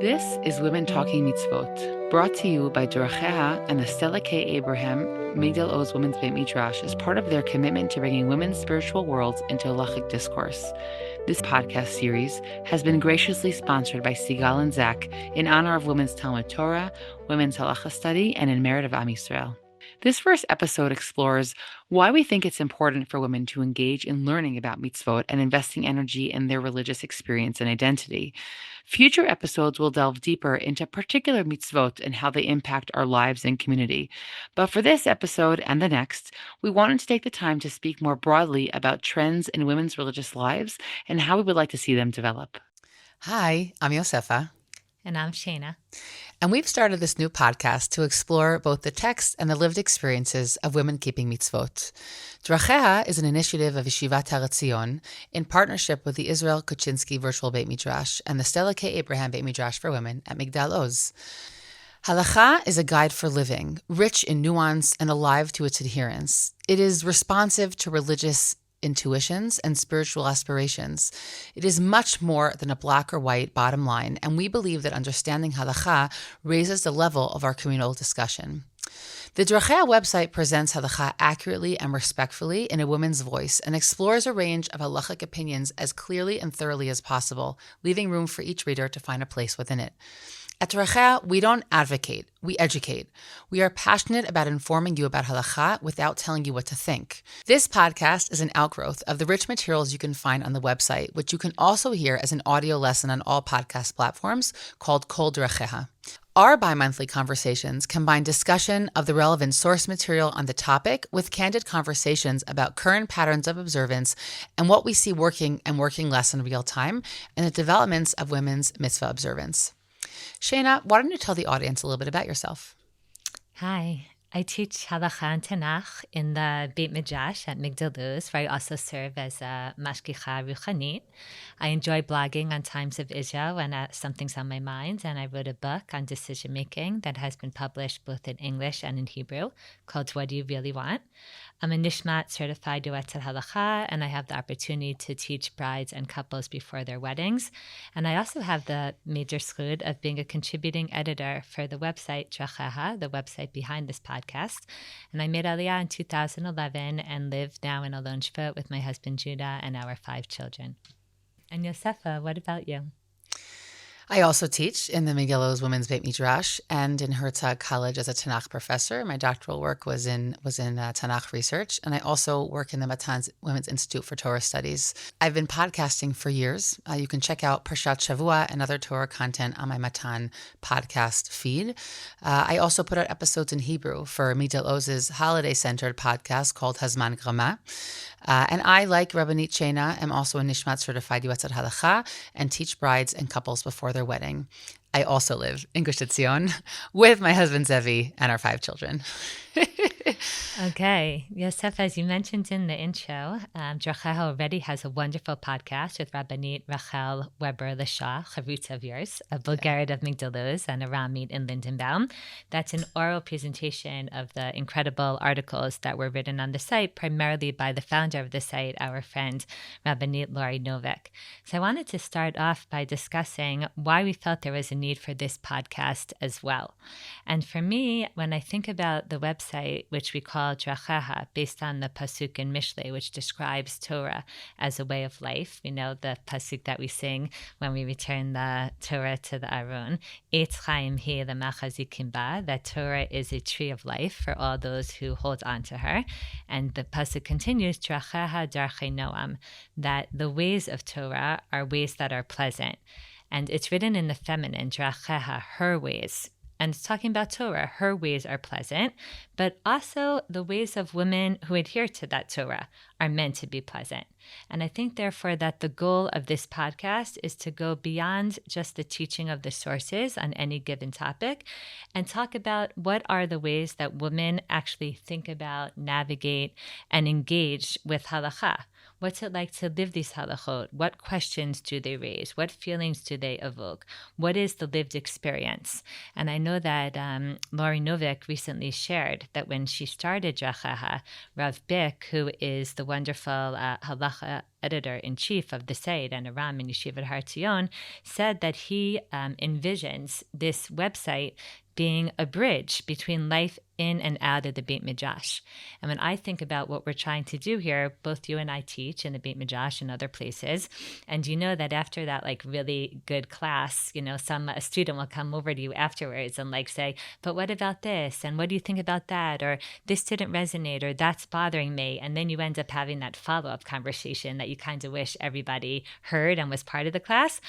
This is Women Talking Mitzvot, brought to you by Doracheha and the Stella K. Abraham Migdal Oz Women's Beit Midrash as part of their commitment to bringing women's spiritual worlds into halachic discourse. This podcast series has been graciously sponsored by Sigal and Zach in honor of Women's Talmud Torah, Women's Halacha Study, and in merit of Am Yisrael. This first episode explores why we think it's important for women to engage in learning about mitzvot and investing energy in their religious experience and identity. Future episodes will delve deeper into particular mitzvot and how they impact our lives and community. But for this episode and the next, we wanted to take the time to speak more broadly about trends in women's religious lives and how we would like to see them develop. Hi, I'm Yosefa. And I'm Shana. And we've started this new podcast to explore both the text and the lived experiences of women keeping mitzvot. Dracheha is an initiative of Yeshivat Har Etzion in partnership with the Israel Kuczynski Virtual Beit Midrash and the Stella K. Abraham Beit Midrash for Women at Migdal Oz. Halacha is a guide for living, rich in nuance and alive to its adherents. It is responsive to religious intuitions and spiritual aspirations. It is much more than a black or white bottom line, and we believe that understanding halacha raises the level of our communal discussion. The Drachea website presents halacha accurately and respectfully in a woman's voice and explores a range of halachic opinions as clearly and thoroughly as possible, leaving room for each reader to find a place within it. At Drachea, we don't advocate, we educate. We are passionate about informing you about halacha without telling you what to think. This podcast is an outgrowth of the rich materials you can find on the website, which you can also hear as an audio lesson on all podcast platforms called Kol Drachea. Our bi-monthly conversations combine discussion of the relevant source material on the topic with candid conversations about current patterns of observance and what we see working and working less in real time, and the developments of women's mitzvah observance. Shana, why don't you tell the audience a little bit about yourself? Hi, I teach Halacha and Tanakh in the Beit Midrash at Migdal Oz, where I also serve as a Mashgicha Ruchanit. I enjoy blogging on Times of Israel when something's on my mind, and I wrote a book on decision making that has been published both in English and in Hebrew called What Do You Really Want? I'm a Nishmat certified Yoetzet Halacha, and I have the opportunity to teach brides and couples before their weddings. And I also have the major zchut of being a contributing editor for the website Dracheha, the website behind this podcast. And I made Aliyah in 2011 and live now in Alon Shvut with my husband Judah and our 5 children. And Yosefa, what about you? I also teach in the Migdal Oz Women's Beit Midrash and in Herzog College as a Tanakh professor. My doctoral work was in Tanakh research, and I also work in the Matan Women's Institute for Torah Studies. I've been podcasting for years. You can check out Parshat Shavua and other Torah content on my Matan podcast feed. I also put out episodes in Hebrew for Migdal Oz's holiday-centered podcast called Hazman Grama. And I, like Rabbanit Shana, am also a Nishmat certified Yoetzet Halacha and teach brides and couples before their wedding. I also live in Gush Etzion with my husband Zevi and our 5 children. Okay. Yosef, as you mentioned in the intro, Dracheha already has a wonderful podcast with Rabbanit Rachel Weber-Lashah, chavruta of yours, a Bulgarian of Migdal Oz and a Ramit in Lindenbaum. That's an oral presentation of the incredible articles that were written on the site, primarily by the founder of the site, our friend Rabbanit Lori Novik. So I wanted to start off by discussing why we felt there was a need for this podcast as well. And for me, when I think about the website, which we call Dracheha, based on the pasuk in Mishlei, which describes Torah as a way of life. We know the pasuk that we sing when we return the Torah to the Aron, Eitz Chaim Hi L'Machazikim Ba, that Torah is a tree of life for all those who hold on to her. And the pasuk continues, Dracheha Darchei Noam, that the ways of Torah are ways that are pleasant. And it's written in the feminine, Dracheha, her ways. And it's talking about Torah. Her ways are pleasant, but also the ways of women who adhere to that Torah are meant to be pleasant. And I think, therefore, that the goal of this podcast is to go beyond just the teaching of the sources on any given topic and talk about what are the ways that women actually think about, navigate, and engage with halacha. What's it like to live these halachot? What questions do they raise? What feelings do they evoke? What is the lived experience? And I know that Lori Novik recently shared that when she started Dracheha, Rav Bick, who is the wonderful halacha editor-in-chief of the Seid and Aram in Yeshivat Har Tzion, said that he envisions this website being a bridge between life in and out of the Beit Midrash. And when I think about what we're trying to do here, both you and I teach in the Beit Midrash and other places, and you know that after that like really good class, a student will come over to you afterwards and like say, but what about this? And what do you think about that? Or this didn't resonate, or that's bothering me. And then you end up having that follow-up conversation that you kind of wish everybody heard and was part of the class.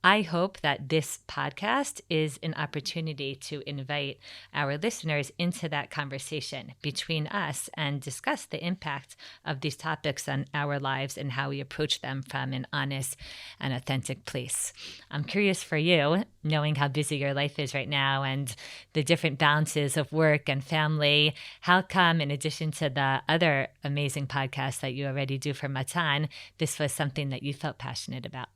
I hope that this podcast is an opportunity to invite our listeners into that conversation between us and discuss the impact of these topics on our lives and how we approach them from an honest and authentic place. I'm curious for you, knowing how busy your life is right now and the different balances of work and family, how come, in addition to the other amazing podcasts that you already do for Matan, this was something that you felt passionate about?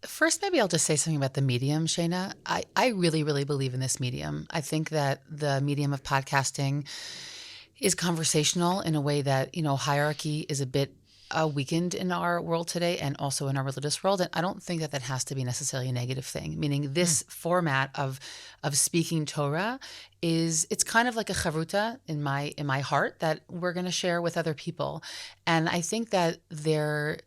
First, maybe I'll just say something about the medium, Shana. I really, really believe in this medium. I think that the medium of podcasting is conversational in a way that, hierarchy is a bit weakened in our world today and also in our religious world. And I don't think that has to be necessarily a negative thing, meaning this format of speaking Torah it's kind of like a chavruta in my heart that we're going to share with other people. And I think that there's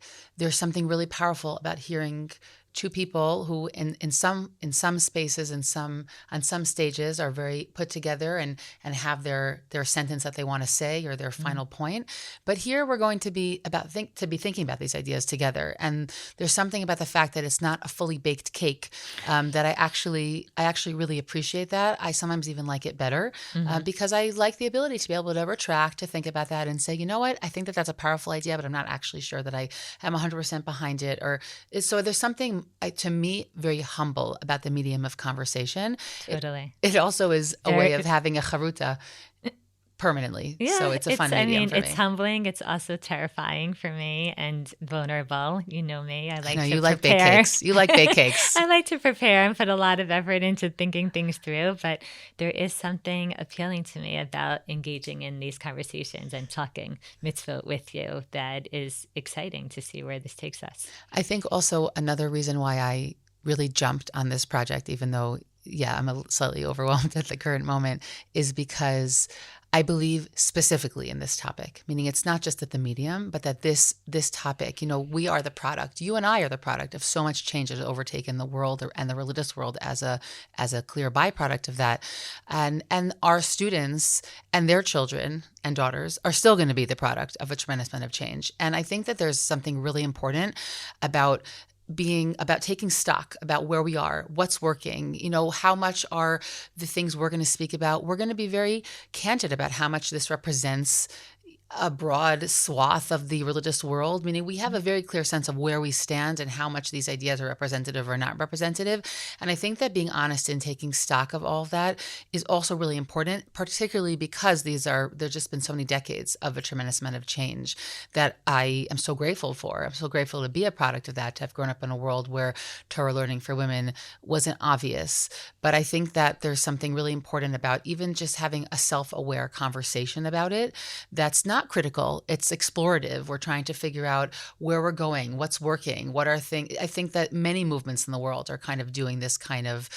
something really powerful about hearing two people who in some spaces and on some stages are very put together and have their sentence that they want to say or their final point. But here we're going to be thinking about these ideas together. And there's something about the fact that it's not a fully baked cake that I actually really appreciate that. I sometimes even like it better because I like the ability to be able to retract, to think about that and say, you know what, I think that's a powerful idea, but I'm not actually sure that I am 100% behind it. So there's something, to me, very humble about the medium of conversation. Totally. It also is a way of having a charuta permanently. Yeah, so it's a fun medium for me. It's humbling. It's also terrifying for me and vulnerable. You know me. I like to you prepare. Like baked cakes. You like baked cakes. I like to prepare and put a lot of effort into thinking things through, but there is something appealing to me about engaging in these conversations and talking mitzvot with you that is exciting to see where this takes us. I think also another reason why I really jumped on this project, even though, I'm slightly overwhelmed at the current moment, is because I believe specifically in this topic, meaning it's not just at the medium, but that this topic, we are the product. You and I are the product of so much change that has overtaken the world and the religious world as a clear byproduct of that. And our students and their children and daughters are still going to be the product of a tremendous amount of change. And I think that there's something really important about taking stock about where we are, what's working, how much are the things we're going to speak about. We're going to be very candid about how much this represents a broad swath of the religious world, meaning we have a very clear sense of where we stand and how much these ideas are representative or not representative. And I think that being honest and taking stock of all of that is also really important, particularly because there's just been so many decades of a tremendous amount of change that I am so grateful for. I'm so grateful to be a product of that, to have grown up in a world where Torah learning for women wasn't obvious. But I think that there's something really important about even just having a self-aware conversation about it that's not critical, it's explorative. We're trying to figure out where we're going, what's working, what are things. I think that many movements in the world are kind of doing this kind of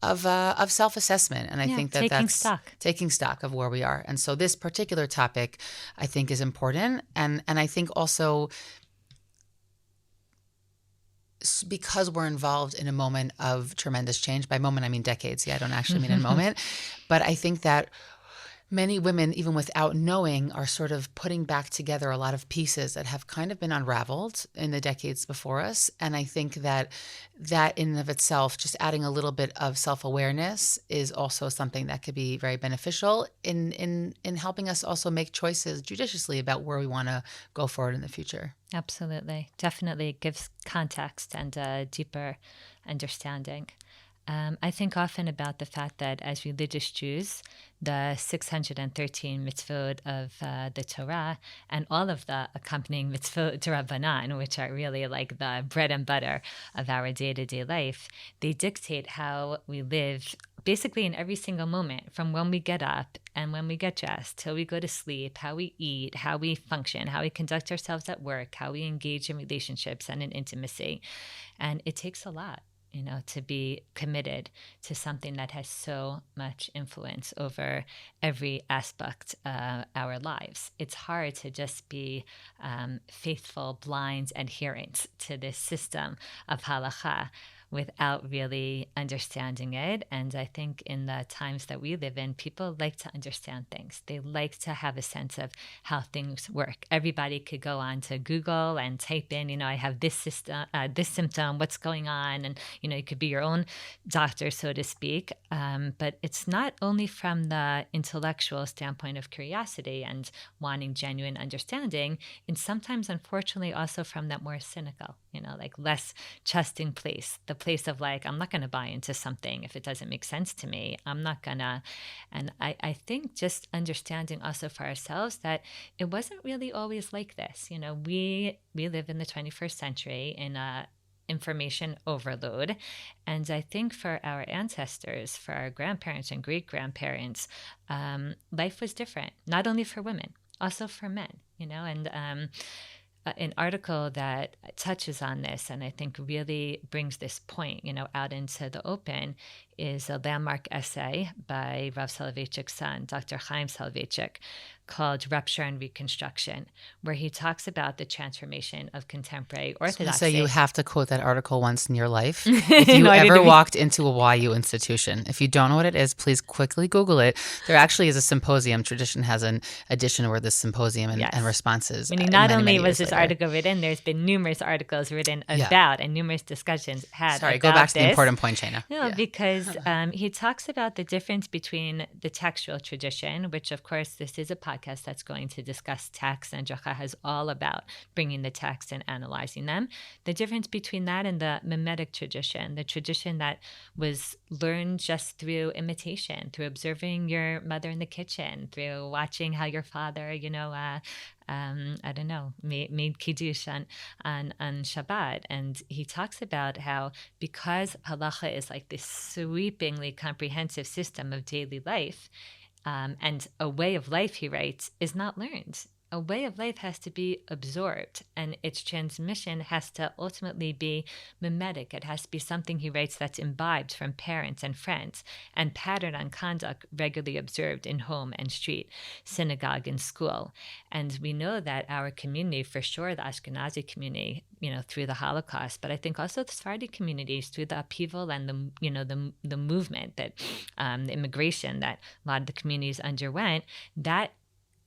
self-assessment. And I think that that's taking stock of where we are. And so this particular topic, I think, is important. And I think also because we're involved in a moment of tremendous change, by moment I mean decades. I don't actually mean a moment. But I think that many women, even without knowing, are sort of putting back together a lot of pieces that have kind of been unraveled in the decades before us. And I think that in and of itself, just adding a little bit of self-awareness is also something that could be very beneficial in helping us also make choices judiciously about where we want to go forward in the future. Absolutely. Definitely it gives context and a deeper understanding. I think often about the fact that as religious Jews, the 613 mitzvot of the Torah and all of the accompanying mitzvot Rabbanan, which are really like the bread and butter of our day-to-day life, they dictate how we live basically in every single moment, from when we get up and when we get dressed till we go to sleep, how we eat, how we function, how we conduct ourselves at work, how we engage in relationships and in intimacy. And it takes a lot, to be committed to something that has so much influence over every aspect of our lives. It's hard to just be faithful, blind adherents to this system of halakha without really understanding it. And I think in the times that we live in, people like to understand things. They like to have a sense of how things work. Everybody could go on to Google and type in, I have this system, this symptom, what's going on? And, you could be your own doctor, so to speak. But it's not only from the intellectual standpoint of curiosity and wanting genuine understanding, and sometimes, unfortunately, also from that more cynical, like less trusting place, the place of like, I'm not going to buy into something if it doesn't make sense to me. I'm not going to. And I think just understanding also for ourselves that it wasn't really always like this. We live in the 21st century in a information overload. And I think for our ancestors, for our grandparents and great-grandparents, life was different, not only for women, also for men, and an article that touches on this and I think really brings this point, out into the open is a landmark essay by Rav Soloveitchik's son, Dr. Chaim Soloveitchik, called Rupture and Reconstruction, where he talks about the transformation of contemporary Orthodoxy. So you have to quote that article once in your life. If you ever walked into a YU institution, if you don't know what it is, please quickly Google it. There actually is a symposium. Tradition has an edition where this symposium and responses. Meaning not only was this article written, there's been numerous articles written about and numerous discussions had about go back to this. The important point, Shana. No, because he talks about the difference between the textual tradition, which of course this is a podcast that's going to discuss text, and Dracheha is all about bringing the text and analyzing them. The difference between that and the mimetic tradition, the tradition that was learned just through imitation, through observing your mother in the kitchen, through watching how your father, made kiddush on Shabbat. And he talks about how because halacha is like this sweepingly comprehensive system of daily life, and a way of life, he writes, is not learned. A way of life has to be absorbed, and its transmission has to ultimately be mimetic. It has to be something, he writes, that's imbibed from parents and friends and patterned on conduct regularly observed in home and street, synagogue and school. And we know that our community, for sure, the Ashkenazi community, through the Holocaust, but I think also the Sephardi communities through the upheaval and the movement that the immigration that a lot of the communities underwent, that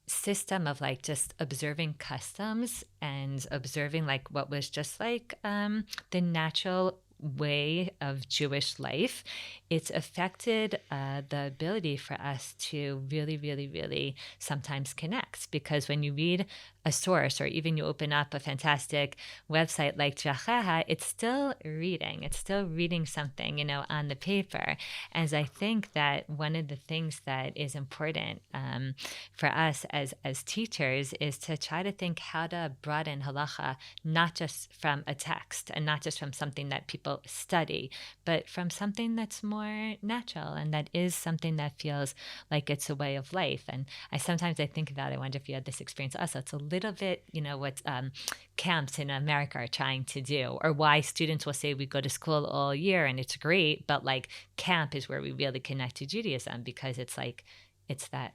system of like just observing customs and observing like what was just like the natural way of Jewish life, it's affected the ability for us to really, really, really sometimes connect. Because when you read a source, or even you open up a fantastic website like Dracheha, it's still reading something, on the paper. And I think that one of the things that is important for us as teachers is to try to think how to broaden halacha, not just from a text and not just from something that people study, but from something that's more natural and that is something that feels like it's a way of life. And I think about, I wonder if you had this experience also. It's a little bit, what camps in America are trying to do, or why students will say we go to school all year and it's great, but like camp is where we really connect to Judaism, because it's like, it's that,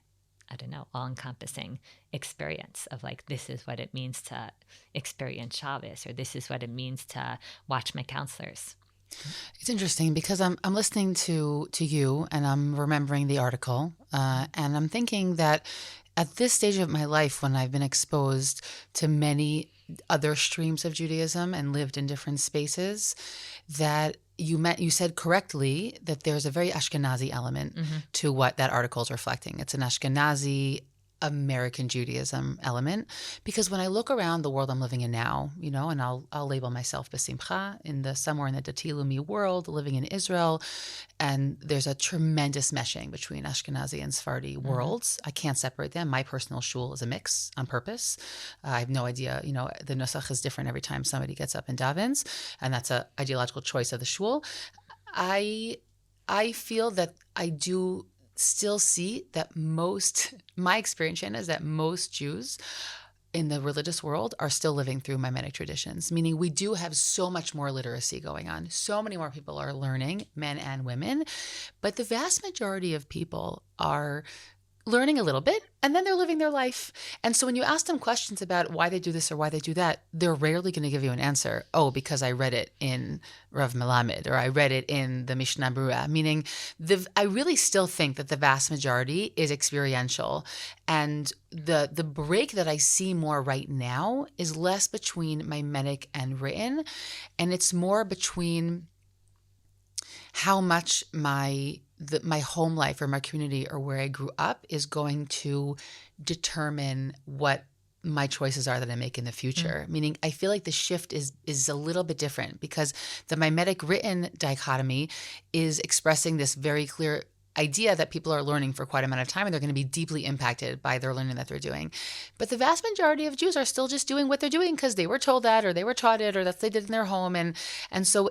all-encompassing experience of like, this is what it means to experience Shabbos, or this is what it means to watch my counselors. It's interesting because I'm listening to you and I'm remembering the article and I'm thinking that at this stage of my life, when I've been exposed to many other streams of Judaism and lived in different spaces, that you said correctly that there's a very Ashkenazi element to what that article is reflecting. It's an Ashkenazi American Judaism element, because when I look around the world I'm living in now, and I'll label myself besimcha somewhere in the Dati Leumi world, living in Israel, and there's a tremendous meshing between Ashkenazi and Sephardi worlds. I can't separate them. My personal shul is a mix on purpose. I have no idea. The nusach is different every time somebody gets up and davens, and that's an ideological choice of the shul. I feel that I do still see that my experience, Shanna, is that most Jews in the religious world are still living through Maimonic traditions, meaning we do have so much more literacy going on. So many more people are learning, men and women, but the vast majority of people are learning a little bit, and then they're living their life. And so when you ask them questions about why they do this or why they do that, they're rarely going to give you an answer. Oh, because I read it in Rav Melamed, or I read it in the Mishnah Berurah, meaning I really still think that the vast majority is experiential. And the break that I see more right now is less between Maimonic and written, and it's more between how much my home life or my community or where I grew up is going to determine what my choices are that I make in the future. Meaning I feel like the shift is a little bit different, because the mimetic written dichotomy is expressing this very clear idea that people are learning for quite a amount of time, and they're going to be deeply impacted by their learning that they're doing. But the vast majority of Jews are still just doing what they're doing because they were told that, or they were taught it, or that's what they did in their home. And so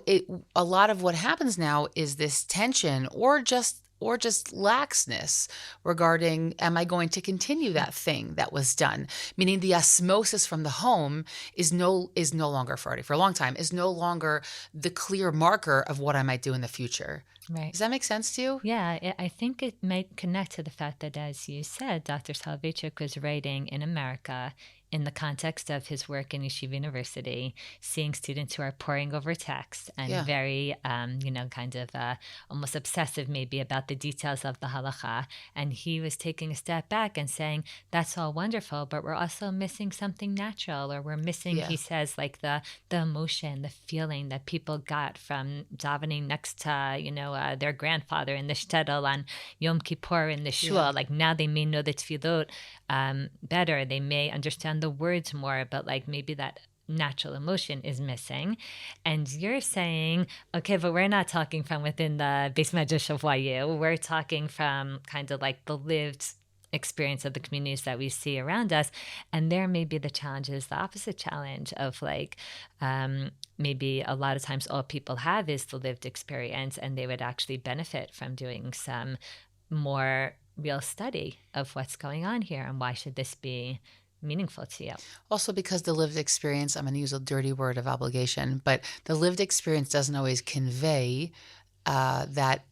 a lot of what happens now is this tension or just laxness regarding, am I going to continue that thing that was done? Meaning the osmosis from the home is no longer, for a long time, is no longer the clear marker of what I might do in the future. Right. Does that make sense to you? Yeah, I think it might connect to the fact that, as you said, Dr. Soloveitchik was writing in America in the context of his work in Yeshiva University, seeing students who are poring over text and very, kind of almost obsessive maybe about the details of the halacha. And he was taking a step back and saying, that's all wonderful, but we're also missing something natural, or we're missing, he says, like the emotion, the feeling that people got from davening next to, their grandfather in the shtetl on Yom Kippur in the shul. Like now they may know the tefillot better. They may understand the words more, but like maybe that natural emotion is missing. And you're saying, okay, but we're not talking from within the Beis Medrash of YU. We're talking from kind of like the lived experience of the communities that we see around us. And there may be the challenge is the opposite challenge of like, maybe a lot of times all people have is the lived experience, and they would actually benefit from doing some more real study of what's going on here and why should this be meaningful to you. Also because the lived experience, I'm going to use a dirty word of obligation, but the lived experience doesn't always convey that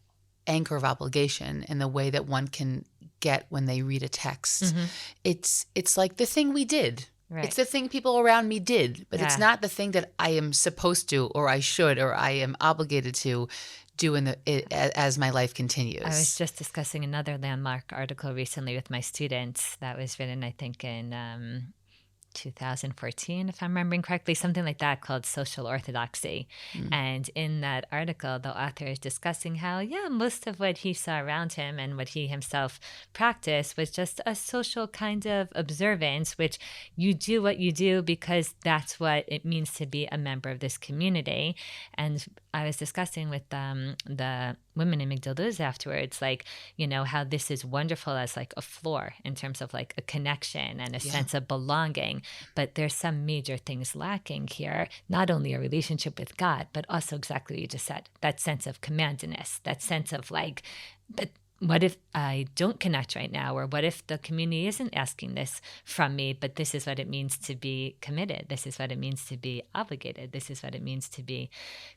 anchor of obligation in the way that one can get when they read a text. It's like the thing we did. Right. It's the thing people around me did, but it's not the thing that I am supposed to, or I should, or I am obligated to do as my life continues. I was just discussing another landmark article recently with my students that was written, I think, in 2014, if I'm remembering correctly, something like that, called Social Orthodoxy. And in that article, the author is discussing how, most of what he saw around him and what he himself practiced was just a social kind of observance, which you do what you do because that's what it means to be a member of this community. And I was discussing with the women in Migdal Luz afterwards, like, how this is wonderful as like a floor in terms of like a connection and a sense of belonging. But there's some major things lacking here, not only a relationship with God, but also exactly what you just said, that sense of commandedness, that sense of like, but what if I don't connect right now? Or what if the community isn't asking this from me, but this is what it means to be committed. This is what it means to be obligated. This is what it means to be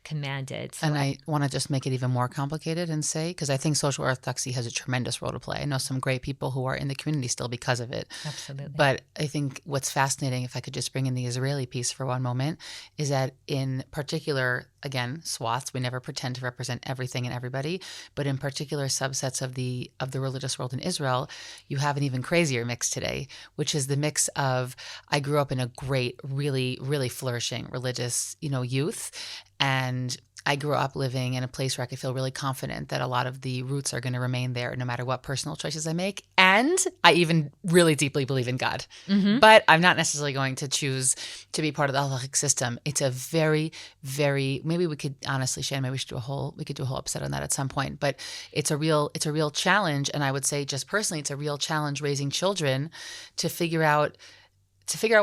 commanded. So I want to just make it even more complicated and say, because I think social orthodoxy has a tremendous role to play. I know some great people who are in the community still because of it. Absolutely. But I think what's fascinating, if I could just bring in the Israeli piece for one moment, is that in particular, again, swaths, we never pretend to represent everything and everybody, but in particular subsets of the religious world in Israel, you have an even crazier mix today, which is the mix of, I grew up in a great, really, really flourishing religious, youth, and I grew up living in a place where I could feel really confident that a lot of the roots are going to remain there no matter what personal choices I make. And I even really deeply believe in God. Mm-hmm. But I'm not necessarily going to choose to be part of the halachic system. It's a very, very, maybe we could honestly, Shannon, maybe we could do a whole episode on that at some point. But it's a real challenge. And I would say just personally, it's a real challenge raising children to figure out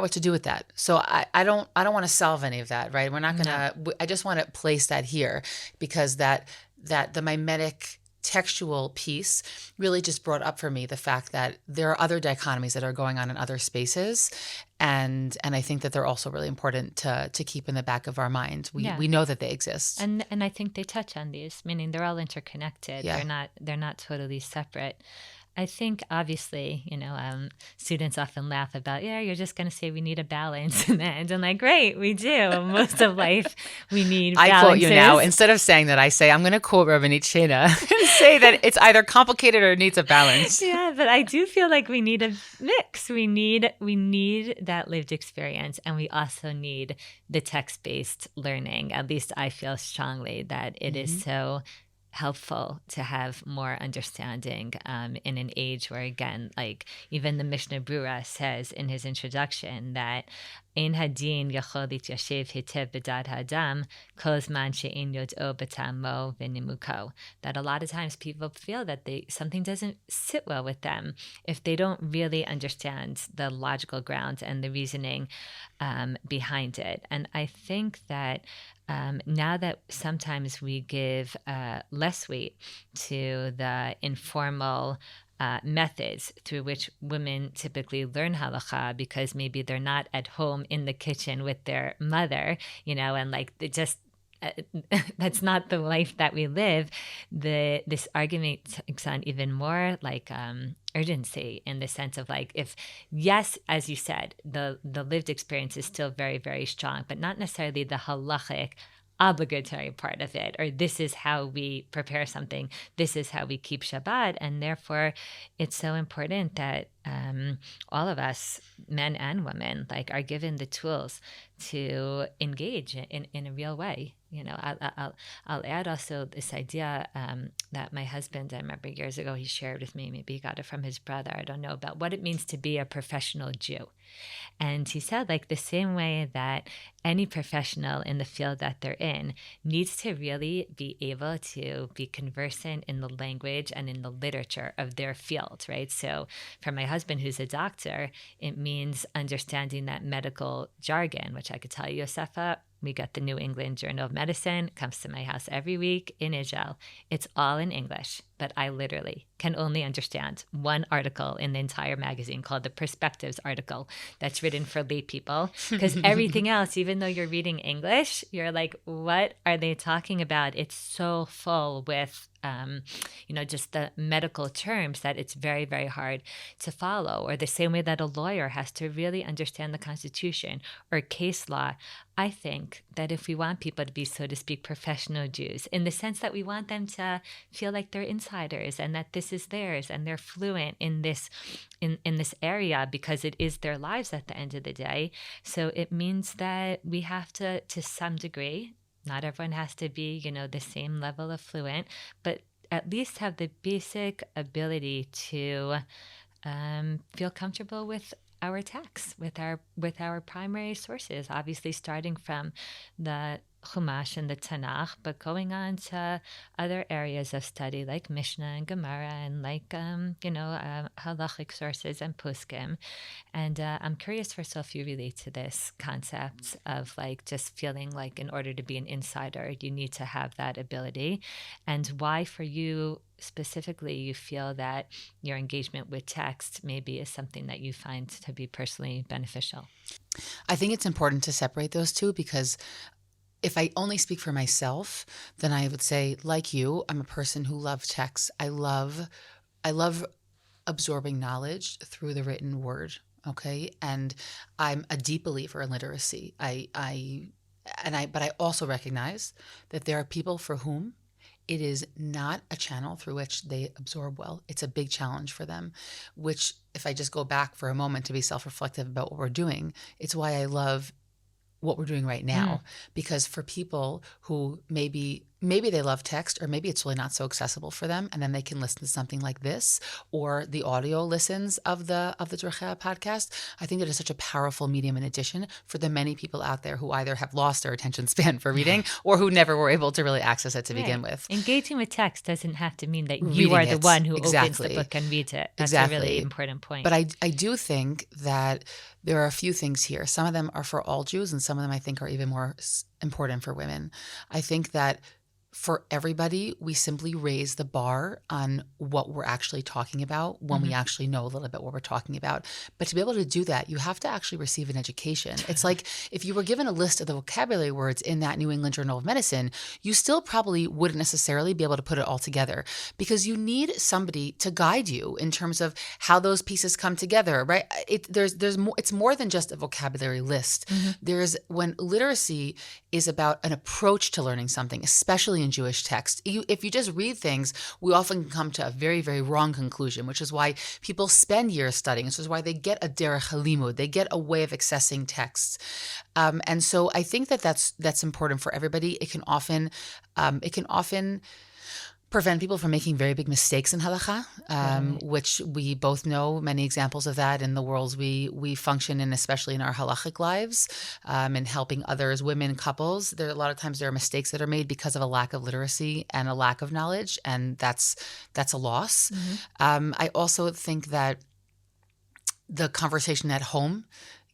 what to do with that. So I don't want to solve any of that, right? We're not going to, I just want to place that here because that the mimetic textual piece really just brought up for me the fact that there are other dichotomies that are going on in other spaces. And I think that they're also really important to keep in the back of our minds. We know that they exist. And I think they touch on these, meaning they're all interconnected. Yeah. They're not totally separate. I think obviously, students often laugh about, you're just going to say we need a balance in the end. I'm like, great, we do. Most of life, we need balances. I quote you now. Instead of saying that, I say, I'm going to quote Rabbanit Shena and say that it's either complicated or needs a balance. Yeah, but I do feel like we need a mix. We need that lived experience, and we also need the text-based learning. At least I feel strongly that it is so helpful to have more understanding in an age where, again, like even the Mishnah Brura says in his introduction that Ein hadin yachol lityashev hitev b'dad ha'adam kol zman she'ein yod'o b'tamo v'nimuko. That a lot of times people feel that something doesn't sit well with them if they don't really understand the logical grounds and the reasoning behind it. And I think that now that sometimes we give less weight to the informal methods through which women typically learn halacha because maybe they're not at home in the kitchen with their mother, and like it just that's not the life that we live. This argument takes on even more like urgency in the sense of like, if yes, as you said, the lived experience is still very, very strong, but not necessarily the halachic obligatory part of it, or this is how we prepare something, this is how we keep Shabbat. And therefore it's so important that all of us, men and women, like are given the tools to engage in a real way. I'll add also this idea that my husband, I remember years ago, he shared with me, maybe he got it from his brother, I don't know, about what it means to be a professional Jew. And he said, like, the same way that any professional in the field that they're in needs to really be able to be conversant in the language and in the literature of their field, right? So for my husband, who's a doctor, it means understanding that medical jargon, which I could tell you, Yosefa, we got the New England Journal of Medicine, comes to my house every week in Israel. It's all in English, but I literally can only understand one article in the entire magazine called the Perspectives article that's written for lay people. Because everything else, even though you're reading English, you're like, what are they talking about? It's so full with just the medical terms that it's very, very hard to follow. Or the same way that a lawyer has to really understand the Constitution or case law. I think that if we want people to be, so to speak, professional Jews, in the sense that we want them to feel like they're insiders and that this is theirs and they're fluent in this area because it is their lives at the end of the day. So it means that we have to some degree, not everyone has to be, the same level of fluent, but at least have the basic ability to feel comfortable with our texts, with our primary sources, obviously starting from the Chumash and the Tanakh, but going on to other areas of study like Mishnah and Gemara and like, halachic sources and Poskim. And I'm curious first of all if you relate to this concept of like just feeling like in order to be an insider, you need to have that ability, and why for you specifically you feel that your engagement with text maybe is something that you find to be personally beneficial. I think it's important to separate those two because if I only speak for myself, then I would say, like you, I'm a person who loves text. I love absorbing knowledge through the written word. Okay. And I'm a deep believer in literacy. But I also recognize that there are people for whom it is not a channel through which they absorb well. It's a big challenge for them, which if I just go back for a moment to be self-reflective about what we're doing, it's why I love what we're doing right now. Because for people who maybe they love text, or maybe it's really not so accessible for them, and then they can listen to something like this or the audio listens of the Drachea podcast. I think that is such a powerful medium in addition for the many people out there who either have lost their attention span for reading or who never were able to really access it to begin with. Engaging with text doesn't have to mean that you Reading are the it. one who Exactly. opens the book and reads it. That's Exactly. a really important point. But I do think that there are a few things here. Some of them are for all Jews, and some of them I think are even more important for women. I think that for everybody, we simply raise the bar on what we're actually talking about when we actually know a little bit what we're talking about. But to be able to do that, you have to actually receive an education. It's like if you were given a list of the vocabulary words in that New England Journal of Medicine, you still probably wouldn't necessarily be able to put it all together, because you need somebody to guide you in terms of how those pieces come together, right? There's more. It's more than just a vocabulary list. When literacy is about an approach to learning something, especially in Jewish text. If you just read things, we often come to a very, very wrong conclusion, which is why people spend years studying. This is why they get a derech halimud, they get a way of accessing texts. And so I think that that's important for everybody. It can often prevent people from making very big mistakes in halakha, which we both know many examples of that in the worlds we function in, especially in our halachic lives, and helping others, women, couples. There are a lot of times there are mistakes that are made because of a lack of literacy and a lack of knowledge, and that's a loss. I also think that the conversation at home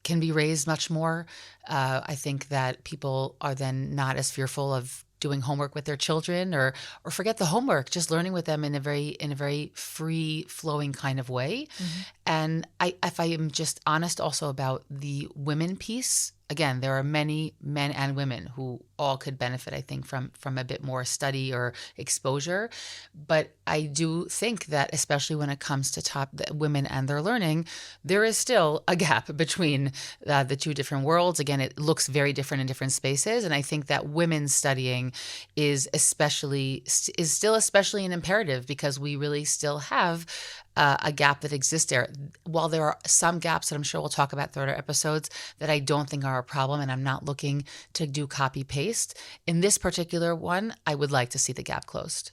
can be raised much more. I think that people are then not as fearful of doing homework with their children, or forget the homework, just learning with them in a very free flowing kind of way. And if I am just honest also about the women piece, again, there are many men and women who all could benefit, I think, from a bit more study or exposure. But I do think that, especially when it comes to women and their learning, there is still a gap between the two different worlds. Again, it looks very different in different spaces. And I think that women studying is still especially an imperative, because we really still have a gap that exists there. While there are some gaps that I'm sure we'll talk about throughout our episodes that I don't think are a problem, and I'm not looking to do copy paste, in this particular one, I would like to see the gap closed.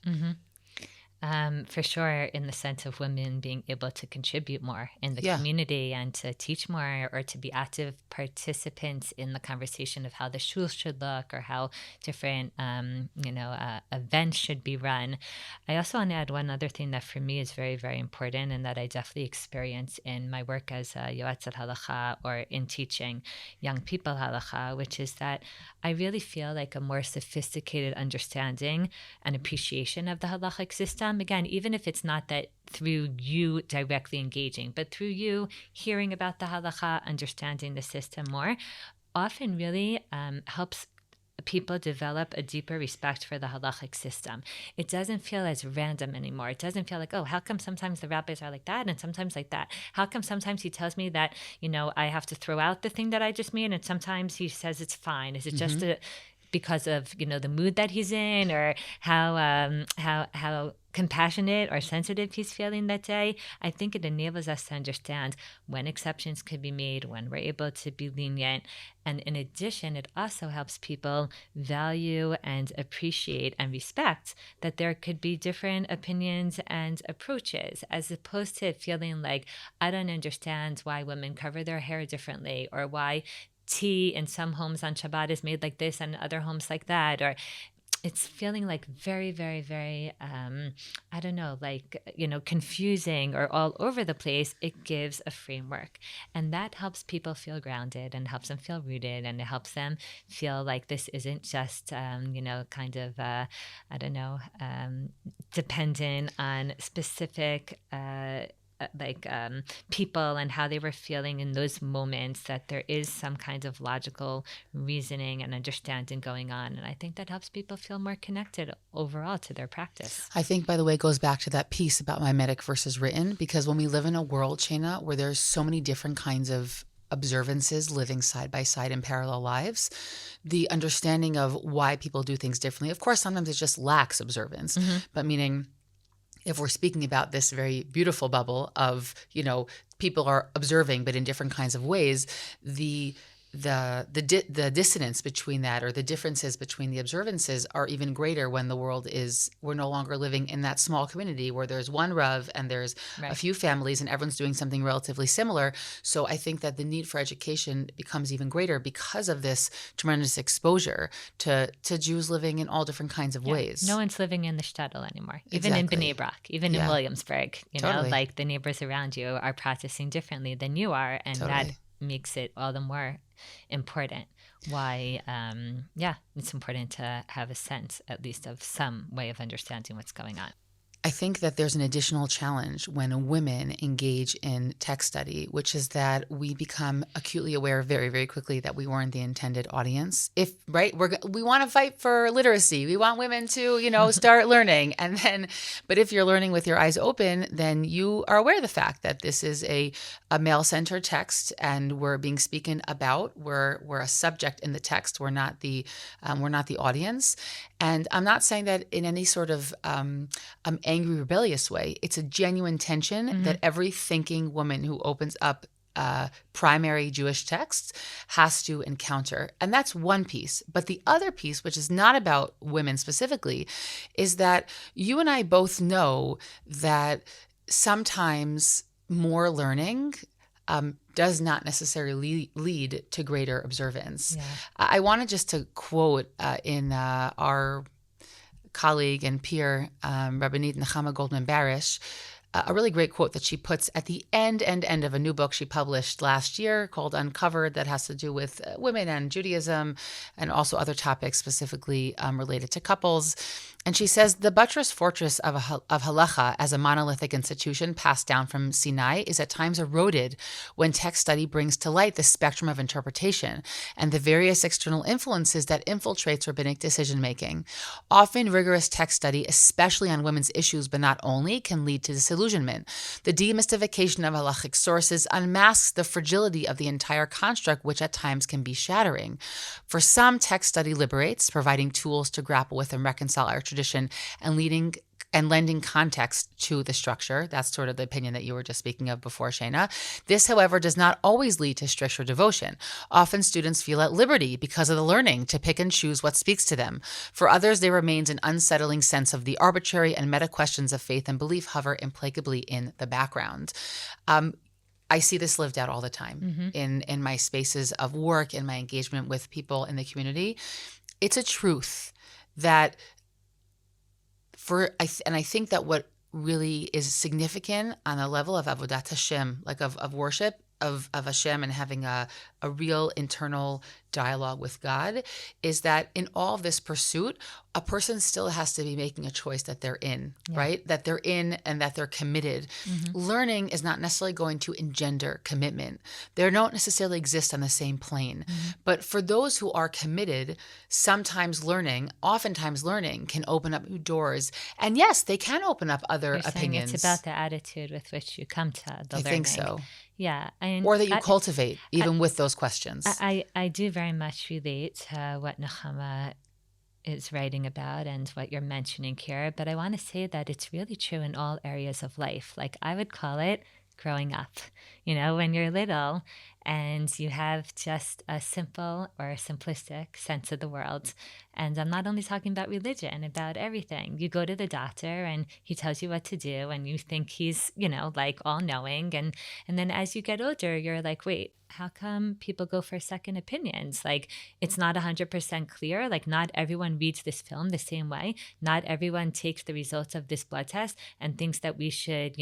For sure, in the sense of women being able to contribute more in the community and to teach more, or to be active participants in the conversation of how the shul should look, or how different events should be run. I also want to add one other thing that for me is very, very important, and that I definitely experience in my work as a yoetz halacha, or in teaching young people halacha, which is that I really feel like a more sophisticated understanding and appreciation of the halachic system. Again, even if it's not that through you directly engaging, but through you hearing about the halakha, understanding the system more, often really helps people develop a deeper respect for the halachic system. It doesn't feel as random anymore. It doesn't feel like, oh, how come sometimes the rabbis are like that and sometimes like that? How come sometimes he tells me that, I have to throw out the thing that I just made, and sometimes he says it's fine? Is it just because of the mood that he's in, or how compassionate or sensitive he's feeling that day? I think it enables us to understand when exceptions could be made, when we're able to be lenient. And in addition, it also helps people value and appreciate and respect that there could be different opinions and approaches, as opposed to feeling like, I don't understand why women cover their hair differently, or why tea in some homes on Shabbat is made like this and other homes like that. Or it's feeling like very, very, very, confusing or all over the place. It gives a framework, and that helps people feel grounded and helps them feel rooted, and it helps them feel like this isn't just, dependent on specific people and how they were feeling in those moments, that there is some kind of logical reasoning and understanding going on. And I think that helps people feel more connected overall to their practice. I think, by the way, it goes back to that piece about mimetic versus written, because when we live in a world, Shana, where there's so many different kinds of observances living side by side in parallel lives, the understanding of why people do things differently, of course, sometimes it just lacks observance, but meaning, if we're speaking about this very beautiful bubble of, people are observing, but in different kinds of ways, the the dissonance between that, or the differences between the observances, are even greater when we're no longer living in that small community where there's one Rav and there's a few families and everyone's doing something relatively similar. So I think that the need for education becomes even greater because of this tremendous exposure to Jews living in all different kinds of ways. No one's living in the shtetl anymore, even in Bnei Brak, even in Williamsburg. Totally. Like the neighbors around you are practicing differently than you are, and that makes it all the more important why it's important to have a sense at least of some way of understanding what's going on. I think that there's an additional challenge when women engage in text study, which is that we become acutely aware very, very quickly that we weren't the intended audience. We want to fight for literacy. We want women to, start learning. But if you're learning with your eyes open, then you are aware of the fact that this is a male-centered text, and we're being spoken about. We're a subject in the text. We're not the audience. And I'm not saying that in any sort of angry, rebellious way. It's a genuine tension that every thinking woman who opens up primary Jewish texts has to encounter. And that's one piece. But the other piece, which is not about women specifically, is that you and I both know that sometimes more learning does not necessarily lead to greater observance. Yeah. I wanted just to quote in our colleague and peer, Rabbanit Nechama Goldman Barish, a really great quote that she puts at the end of a new book she published last year called Uncovered, that has to do with women and Judaism and also other topics specifically related to couples. And she says, the buttress fortress of halacha as a monolithic institution passed down from Sinai is at times eroded when text study brings to light the spectrum of interpretation and the various external influences that infiltrates rabbinic decision-making. Often rigorous text study, especially on women's issues, but not only, can lead to disillusionment. The demystification of halachic sources unmasks the fragility of the entire construct, which at times can be shattering. For some, text study liberates, providing tools to grapple with and reconcile our tradition and lending context to the structure. That's sort of the opinion that you were just speaking of before, Shana. This, however, does not always lead to stricter devotion. Often students feel at liberty because of the learning to pick and choose what speaks to them. For others, there remains an unsettling sense of the arbitrary and meta questions of faith and belief hover implacably in the background. I see this lived out all the time in my spaces of work, in my engagement with people in the community. It's a truth that I think that what really is significant on a level of avodat Hashem, like of worship of Hashem and having a real internal dialogue with God, is that in all of this pursuit, a person still has to be making a choice that they're in, right? That they're in and that they're committed. Learning is not necessarily going to engender commitment. They don't necessarily exist on the same plane. But for those who are committed, oftentimes learning can open up new doors. And yes, they can open up other opinions. It's about the attitude with which you come to the learning. I think so. Yeah. Or that you cultivate, even with those questions. I do very much relate to what Nechama is writing about and what you're mentioning here, but I want to say that it's really true in all areas of life. Like, I would call it growing up. When you're little and you have just a simple or a simplistic sense of the world. And I'm not only talking about religion, about everything. You go to the doctor and he tells you what to do and you think he's, like all knowing. And then as you get older, you're like, wait, how come people go for second opinions? Like, it's not 100% clear. Like, not everyone reads this film the same way. Not everyone takes the results of this blood test and thinks that we should,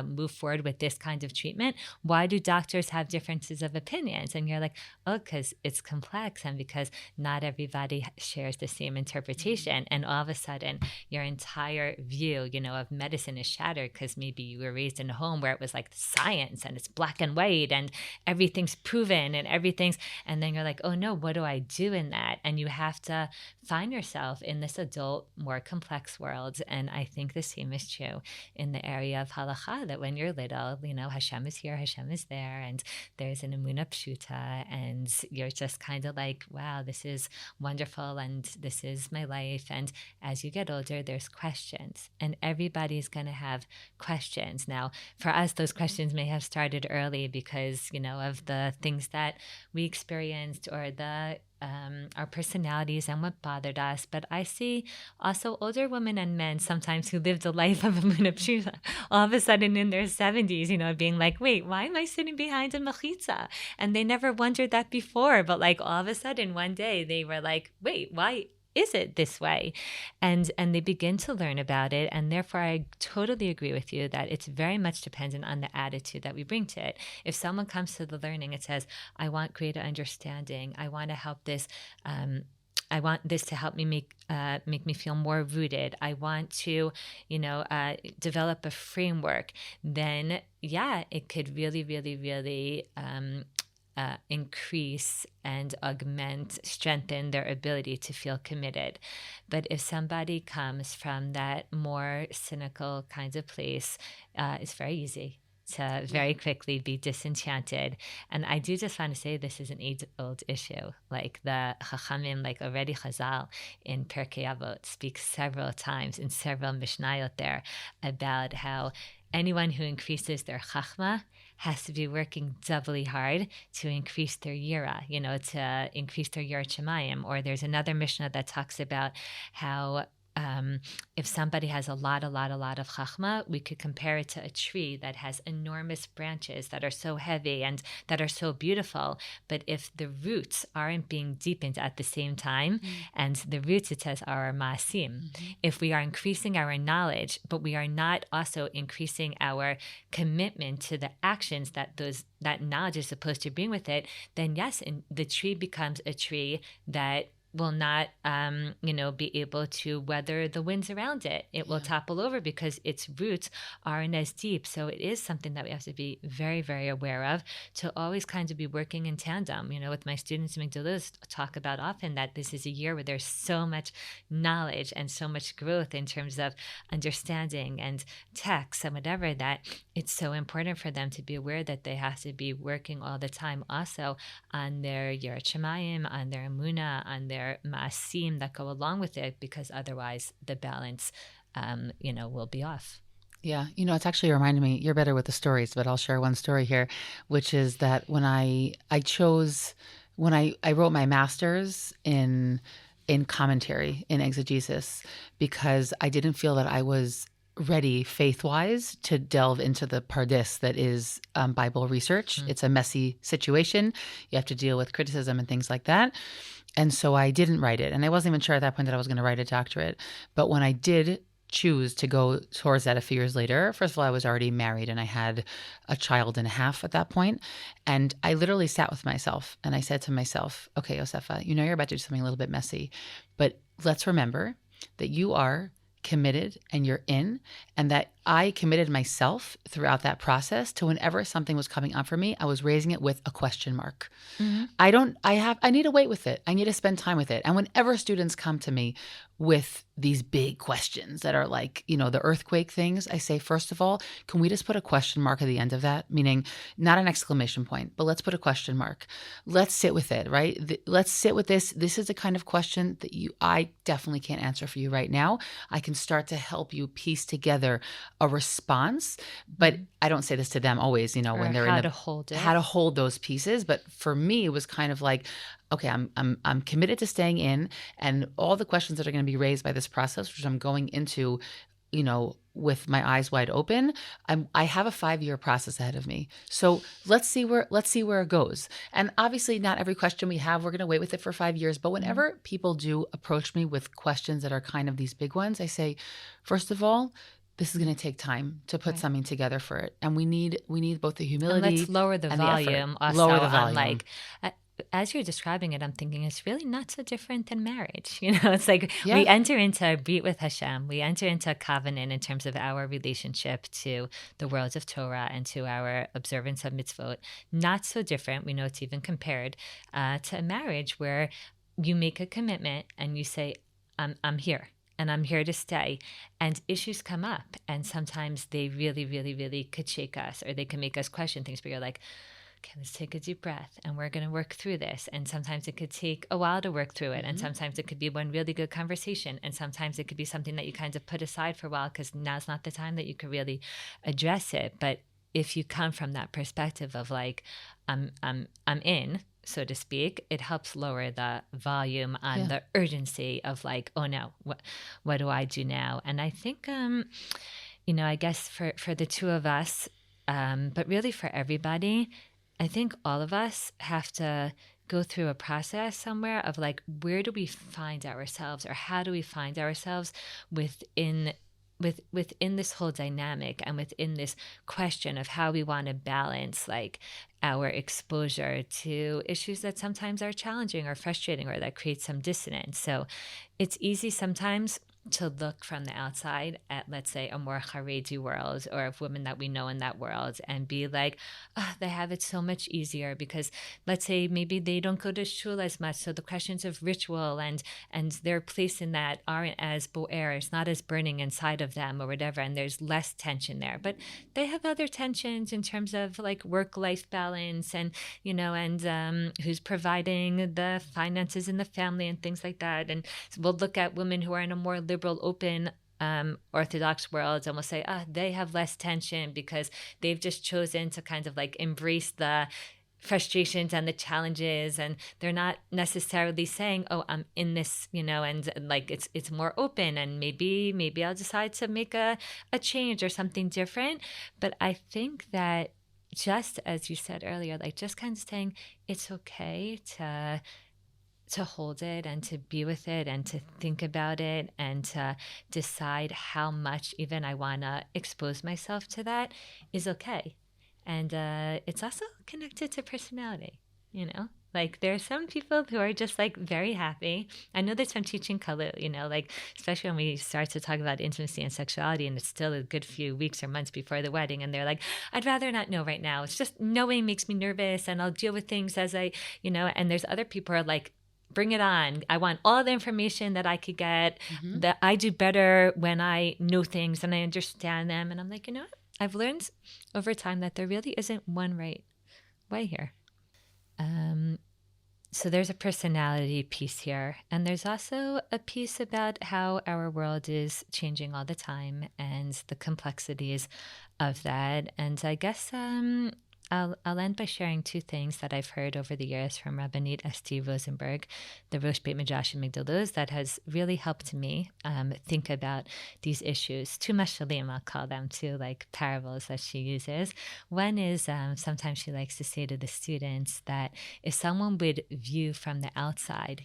move forward with this kind of treatment. Why do doctors have differences of opinions? And you're like, oh, because it's complex and because not everybody shares the same interpretation. And all of a sudden, your entire view, of medicine is shattered because maybe you were raised in a home where it was like science and it's black and white and everything's proven and and then you're like, oh no, what do I do in that? And you have to find yourself in this adult, more complex world. And I think the same is true in the area of halacha, that when you're little, Hashem is here, Hashem is there, and there's an Emunah Pshuta, and you're just kind of like, wow, this is wonderful, and this is my life. And as you get older, there's questions, and everybody's going to have questions. Now, for us, those questions may have started early because, of the things that we experienced, or our personalities and what bothered us. But I see also older women and men sometimes who lived a life of Emunah Pshuta, all of a sudden in their 70s, being like, wait, why am I sitting behind a mechitza? And they never wondered that before. But like all of a sudden one day they were like, wait, why is it this way? And they begin to learn about it. And therefore, I totally agree with you that it's very much dependent on the attitude that we bring to it. If someone comes to the learning, it says, I want greater understanding. I want to help this. I want this to help me make me feel more rooted. I want to, develop a framework. Then, yeah, it could really, really, really increase and augment, strengthen their ability to feel committed. But if somebody comes from that more cynical kind of place, it's very easy to very quickly be disenchanted. And I do just want to say this is an age-old issue. Like the Chachamim, like already Chazal in Pirkei Avot speaks several times in several Mishnayot there about how anyone who increases their Chachma has to be working doubly hard to increase their Yira, to increase their Yirat Shamayim. Or there's another Mishnah that talks about how if somebody has a lot of chachma, we could compare it to a tree that has enormous branches that are so heavy and that are so beautiful. But if the roots aren't being deepened at the same time, and the roots, it says, are our maasim. If we are increasing our knowledge, but we are not also increasing our commitment to the actions that that knowledge is supposed to bring with it, then yes, the tree becomes a tree that will not, be able to weather the winds around it. It will topple over because its roots aren't as deep. So it is something that we have to be very, very aware of, to always kind of be working in tandem. With my students in Migdalus, talk about often that this is a year where there's so much knowledge and so much growth in terms of understanding and text and whatever, that it's so important for them to be aware that they have to be working all the time also on their Yirat Shamayim, on their Emunah, on their maasim that go along with it, because otherwise the balance, will be off. Yeah. It's actually reminded me, you're better with the stories, but I'll share one story here, which is that when I wrote my master's in commentary, in exegesis, because I didn't feel that I was ready faith-wise to delve into the pardis that is Bible research. It's a messy situation. You have to deal with criticism and things like that. And so I didn't write it. And I wasn't even sure at that point that I was going to write a doctorate. But when I did choose to go towards that a few years later, first of all, I was already married and I had a child and a half at that point. And I literally sat with myself and I said to myself, okay, Yosefa, you're about to do something a little bit messy, but let's remember that you are committed and you're in, and that I committed myself throughout that process to whenever something was coming up for me, I was raising it with a question mark. I need to wait with it. I need to spend time with it. And whenever students come to me with these big questions that are like, the earthquake things, I say, first of all, can we just put a question mark at the end of that? Meaning not an exclamation point, but let's put a question mark. Let's sit with it, right? Let's sit with this. This is the kind of question that I definitely can't answer for you right now. I can start to help you piece together a response, but I don't say this to them always, when they're how to hold those pieces. But for me, it was kind of like, okay, I'm committed to staying in, and all the questions that are going to be raised by this process, which I'm going into, with my eyes wide open, I have a 5-year process ahead of me. So let's see where it goes. And obviously not every question we have, we're going to wait with it for 5 years. But whenever people do approach me with questions that are kind of these big ones, I say, first of all, this is going to take time to put something together for it. And we need both the humility and let's lower the and volume. The effort. Lower the volume. As you're describing it, I'm thinking it's really not so different than marriage. It's like we enter into a brit with Hashem. We enter into a covenant in terms of our relationship to the worlds of Torah and to our observance of mitzvot. Not so different. We know it's even compared to a marriage where you make a commitment and you say, I'm here. And I'm here to stay. And issues come up. And sometimes they really, really, really could shake us, or they can make us question things. But you're like, okay, let's take a deep breath and we're going to work through this. And sometimes it could take a while to work through it. And sometimes it could be one really good conversation. And sometimes it could be something that you kind of put aside for a while because now's not the time that you could really address it. But if you come from that perspective of like, I'm in, so to speak, it helps lower the volume on the urgency of like, oh no, what do I do now? And I think, I guess for the two of us, but really for everybody, I think all of us have to go through a process somewhere of like, where do we find ourselves, or how do we find ourselves within this whole dynamic and within this question of how we want to balance like our exposure to issues that sometimes are challenging or frustrating or that create some dissonance. So it's easy sometimes to look from the outside at, let's say, a more Haredi world or of women that we know in that world and be like, oh, they have it so much easier because, let's say, maybe they don't go to shul as much. So the questions of ritual and their place in that aren't as boer, it's not as burning inside of them or whatever. And there's less tension there. But they have other tensions in terms of like work-life balance and, who's providing the finances in the family and things like that. And we'll look at women who are in a more liberal, open, Orthodox world, and we'll say, they have less tension because they've just chosen to kind of like embrace the frustrations and the challenges, and they're not necessarily saying, oh, I'm in this, and like it's more open, and maybe I'll decide to make a change or something different. But I think that, just as you said earlier, like just kind of saying it's okay to hold it and to be with it and to think about it and to decide how much even I want to expose myself to that is okay. And it's also connected to personality, Like there are some people who are just like very happy. I know that I'm teaching Kalu, like especially when we start to talk about intimacy and sexuality and it's still a good few weeks or months before the wedding. And they're like, I'd rather not know right now. It's just knowing makes me nervous and I'll deal with things as I, and there's other people who are like, bring it on. I want all the information that I could get. That I do better when I know things and I understand them. And I'm like, what? I've learned over time that there really isn't one right way here. So there's a personality piece here. And there's also a piece about how our world is changing all the time and the complexities of that. And I guess I'll end by sharing two things that I've heard over the years from Rabbanit Esti Rosenberg, the Rosh Beit Midrash in Migdal Luz, that has really helped me think about these issues. Two mashalim, I'll call them, two like parables that she uses. One is sometimes she likes to say to the students that if someone would view from the outside,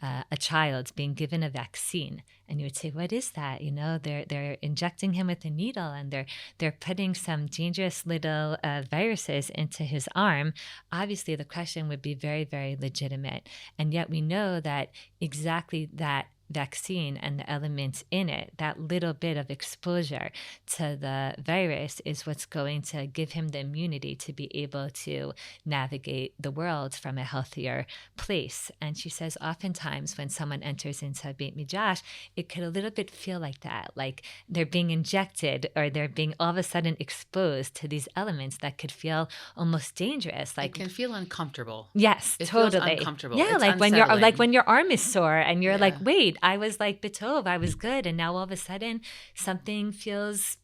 a child being given a vaccine, and you would say, what is that? They're injecting him with a needle and they're putting some dangerous little viruses into his arm. Obviously, the question would be very, very legitimate. And yet we know that exactly that vaccine and the elements in it, that little bit of exposure to the virus is what's going to give him the immunity to be able to navigate the world from a healthier place. And she says oftentimes when someone enters into a Beit Midrash, it could a little bit feel like that, like they're being injected or they're being all of a sudden exposed to these elements that could feel almost dangerous. Like it can feel uncomfortable. Yes, it totally. Feels uncomfortable. Yeah, it's like unsettling. when your arm is sore and you're like, wait, I was like Betov, I was good, and now all of a sudden something feels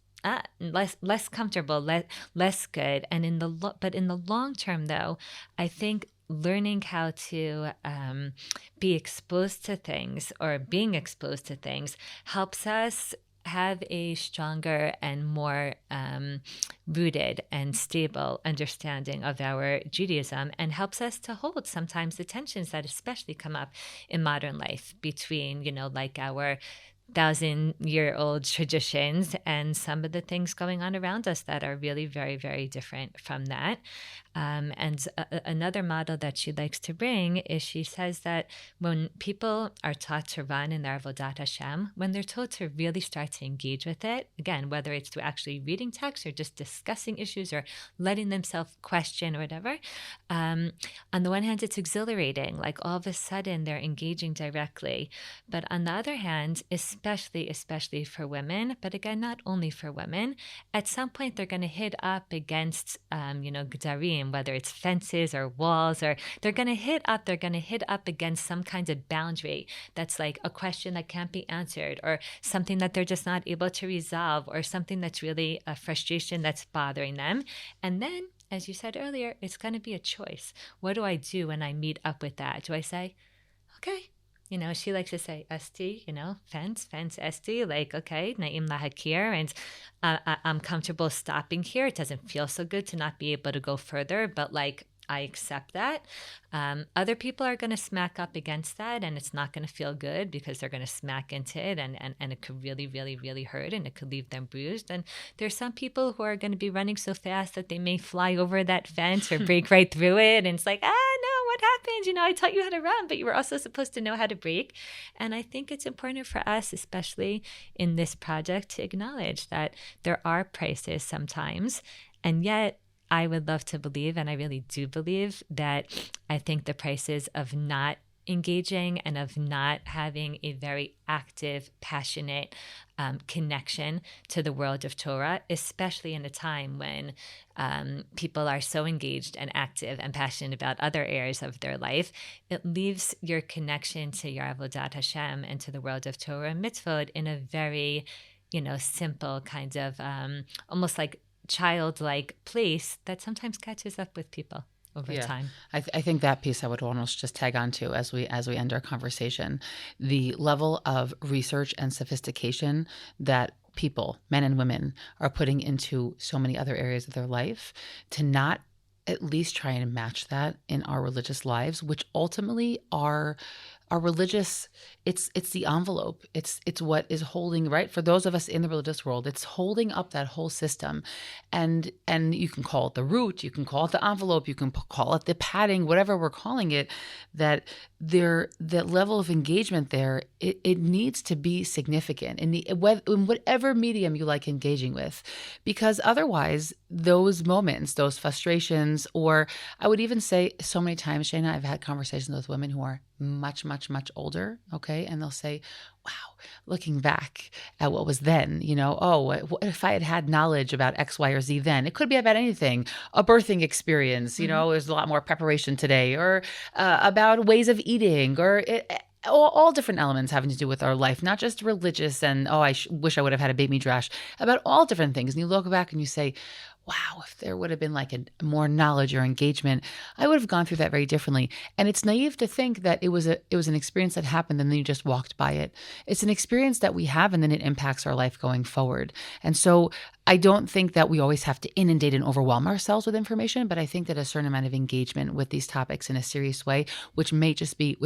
less comfortable, less good. And in the long term, though, I think learning how to be exposed to things or being exposed to things helps us have a stronger and more rooted and stable understanding of our Judaism, and helps us to hold sometimes the tensions that especially come up in modern life between, like our 1,000-year-old traditions and some of the things going on around us that are really very, very different from that. And another model that she likes to bring is she says that when people are taught to run in their Avodat Hashem, when they're told to really start to engage with it, again, whether it's through actually reading text or just discussing issues or letting themselves question or whatever, on the one hand, it's exhilarating, like all of a sudden they're engaging directly. But on the other hand, especially for women, but again, not only for women, at some point they're going to hit up against, Gdarim time, whether it's fences or walls, or they're going to hit up against some kind of boundary that's like a question that can't be answered, or something that they're just not able to resolve, or something that's really a frustration that's bothering them. And then, as you said earlier, it's going to be a choice. What do I do when I meet up with that? Do I say, okay, she likes to say Esti, fence, Esti, like, okay, Na'im lahakir, and I'm comfortable stopping here. It doesn't feel so good to not be able to go further, but like, I accept that. Other people are going to smack up against that, and it's not going to feel good because they're going to smack into it, and it could really, really, really hurt, and it could leave them bruised. And there's some people who are going to be running so fast that they may fly over that fence or break right through it. And it's like, no, what happened? I taught you how to run, but you were also supposed to know how to brake. And I think it's important for us, especially in this project, to acknowledge that there are prices sometimes, and yet I would love to believe, and I really do believe, that I think the prices of not engaging and of not having a very active, passionate connection to the world of Torah, especially in a time when people are so engaged and active and passionate about other areas of their life, it leaves your connection to your Avodat Hashem and to the world of Torah and mitzvot in a very, simple kind of almost like childlike place that sometimes catches up with people over time. I think that piece I would almost just tag on to as we end our conversation. The level of research and sophistication that people, men and women, are putting into so many other areas of their life, to not at least try and match that in our religious lives, which ultimately are religious. It's the envelope. It's what is holding, right? For those of us in the religious world, it's holding up that whole system. And you can call it the root, you can call it the envelope, you can call it the padding, whatever we're calling it, that level of engagement there, it needs to be significant in whatever medium you like engaging with, because otherwise those moments, those frustrations, or I would even say so many times, Shana, I've had conversations with women who are much, much, much older, okay? And they'll say, wow, looking back at what was then, what if I had had knowledge about X, Y, or Z then? It could be about anything, a birthing experience, there's a lot more preparation today, or about ways of eating, or all different elements having to do with our life, not just religious and, I wish I would have had a Beit Midrash, about all different things. And you look back and you say, wow, if there would have been like a more knowledge or engagement, I would have gone through that very differently. And it's naive to think that it was an experience that happened and then you just walked by it. It's an experience that we have, and then it impacts our life going forward. And so I don't think that we always have to inundate and overwhelm ourselves with information, but I think that a certain amount of engagement with these topics in a serious way, which might just be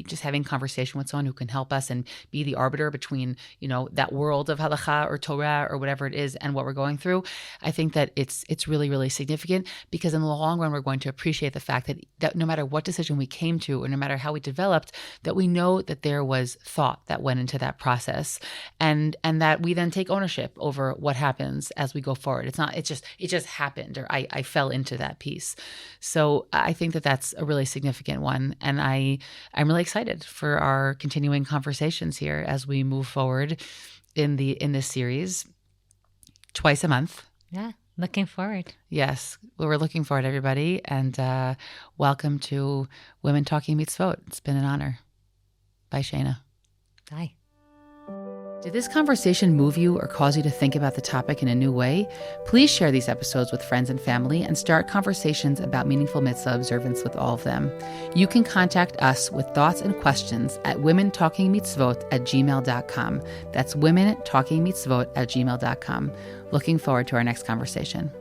just having conversation with someone who can help us and be the arbiter between, that world of halakha or Torah or whatever it is and what we're going through. I think that it's really, really significant, because in the long run, we're going to appreciate the fact that no matter what decision we came to, or no matter how we developed, that we know that there was thought that went into that process, and that we then take ownership over what happens as we go forward. It just happened, or I fell into that piece. So I think that that's a really significant one. And I'm really excited for our continuing conversations here as we move forward in this series twice a month. Yeah. Looking forward. Yes. Well, we're looking forward, everybody. And welcome to Women Talking Mitzvot. It's been an honor. Bye, Shana. Bye. Did this conversation move you or cause you to think about the topic in a new way? Please share these episodes with friends and family and start conversations about meaningful mitzvah observance with all of them. You can contact us with thoughts and questions at womentalkingmitzvot@gmail.com. That's womentalkingmitzvot@gmail.com. Looking forward to our next conversation.